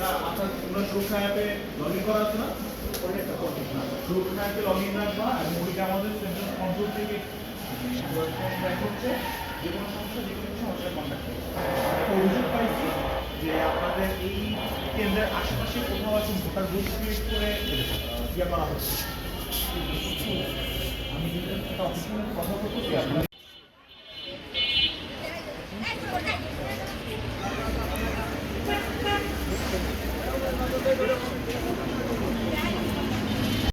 এটা আপনার তোমরা সুরক্ষা অ্যাপে লগ ইন করা আছে না? সুরক্ষা অ্যাপে লগ ইন রাখবা এবং ওইটা আমাদের সেন্ট্রাল কন্ট্রোল থেকে হচ্ছে যে কোনো সমস্যা যে কোনো কিছু আমাদের কন্ট্যাক্ট করবে। একটা অভিযোগ পাইছি যে আপনাদের এই কেন্দ্রের আশেপাশে কোথাও আছে ভোটার বুথ ক্রিয়েট করে ইয়ে করা হচ্ছে। আমি যেটা অফিসিয়াল কথা বলতেছি